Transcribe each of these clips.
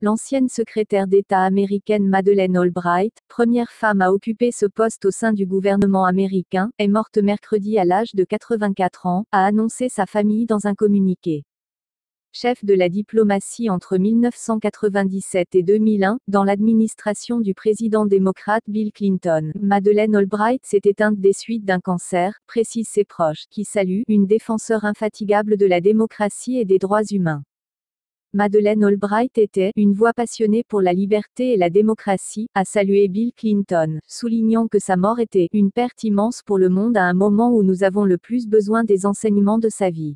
l'ancienne secrétaire d'État américaine Madeleine Albright, première femme à occuper ce poste au sein du gouvernement américain, est morte mercredi à l'âge de 84 ans, a annoncé sa famille dans un communiqué. Chef de la diplomatie entre 1997 et 2001, dans l'administration du président démocrate Bill Clinton, Madeleine Albright s'est éteinte des suites d'un cancer, précisent ses proches, qui saluent une défenseur infatigable de la démocratie et des droits humains. Madeleine Albright était une voix passionnée pour la liberté et la démocratie, a salué Bill Clinton, soulignant que sa mort était une perte immense pour le monde à un moment où nous avons le plus besoin des enseignements de sa vie.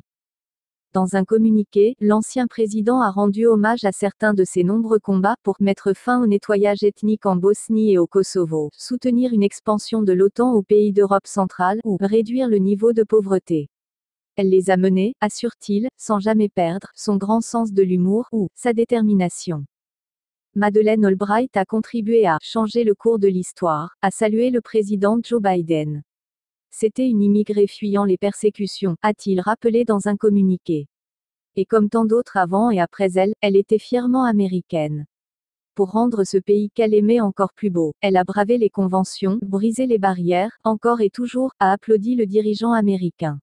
Dans un communiqué, l'ancien président a rendu hommage à certains de ses nombreux combats pour mettre fin au nettoyage ethnique en Bosnie et au Kosovo, soutenir une expansion de l'OTAN aux pays d'Europe centrale, ou réduire le niveau de pauvreté. Elle les a menés, assure-t-il, sans jamais perdre son grand sens de l'humour ou sa détermination. Madeleine Albright a contribué à changer le cours de l'histoire, a salué le président Joe Biden. C'était une immigrée fuyant les persécutions, a-t-il rappelé dans un communiqué. Et comme tant d'autres avant et après elle, elle était fièrement américaine. Pour rendre ce pays qu'elle aimait encore plus beau, elle a bravé les conventions, brisé les barrières, encore et toujours, a applaudi le dirigeant américain.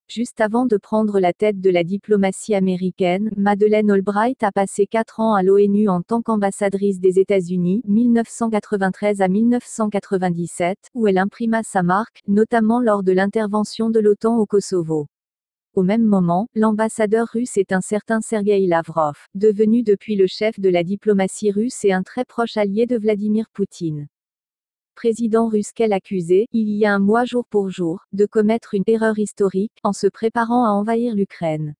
Juste avant de prendre la tête de la diplomatie américaine, Madeleine Albright a passé 4 ans à l'ONU en tant qu'ambassadrice des États-Unis, 1993 à 1997, où elle imprima sa marque, notamment lors de l'intervention de l'OTAN au Kosovo. Au même moment, l'ambassadeur russe est un certain Sergueï Lavrov, devenu depuis le chef de la diplomatie russe et un très proche allié de Vladimir Poutine. Président russe qu'elle accusait, il y a un mois jour pour jour, de commettre une erreur historique, en se préparant à envahir l'Ukraine.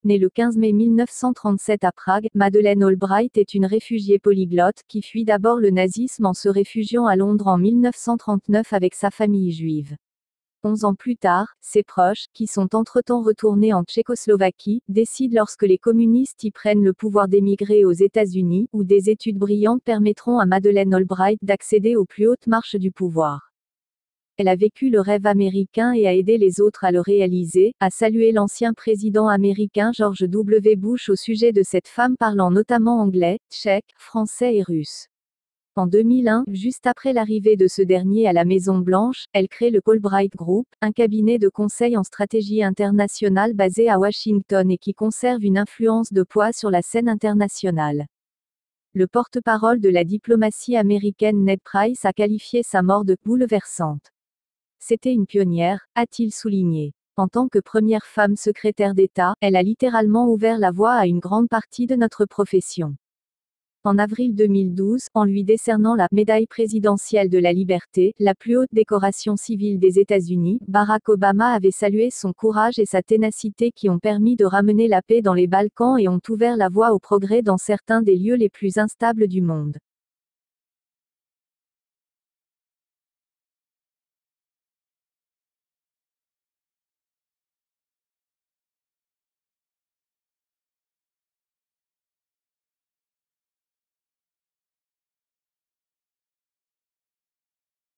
Née le 15 mai 1937 à Prague, Madeleine Albright est une réfugiée polyglotte, qui fuit d'abord le nazisme en se réfugiant à Londres en 1939 avec sa famille juive. 11 ans plus tard, ses proches, qui sont entre-temps retournés en Tchécoslovaquie, décident lorsque les communistes y prennent le pouvoir d'émigrer aux États-Unis, où des études brillantes permettront à Madeleine Albright d'accéder aux plus hautes marches du pouvoir. Elle a vécu le rêve américain et a aidé les autres à le réaliser, a salué l'ancien président américain George W. Bush au sujet de cette femme parlant notamment anglais, tchèque, français et russe. En 2001, juste après l'arrivée de ce dernier à la Maison-Blanche, elle crée le Albright Group, un cabinet de conseil en stratégie internationale basé à Washington et qui conserve une influence de poids sur la scène internationale. Le porte-parole de la diplomatie américaine Ned Price a qualifié sa mort de « bouleversante ». C'était une pionnière, a-t-il souligné. En tant que première femme secrétaire d'État, elle a littéralement ouvert la voie à une grande partie de notre profession. En avril 2012, en lui décernant la médaille présidentielle de la liberté, la plus haute décoration civile des États-Unis, Barack Obama avait salué son courage et sa ténacité qui ont permis de ramener la paix dans les Balkans et ont ouvert la voie au progrès dans certains des lieux les plus instables du monde.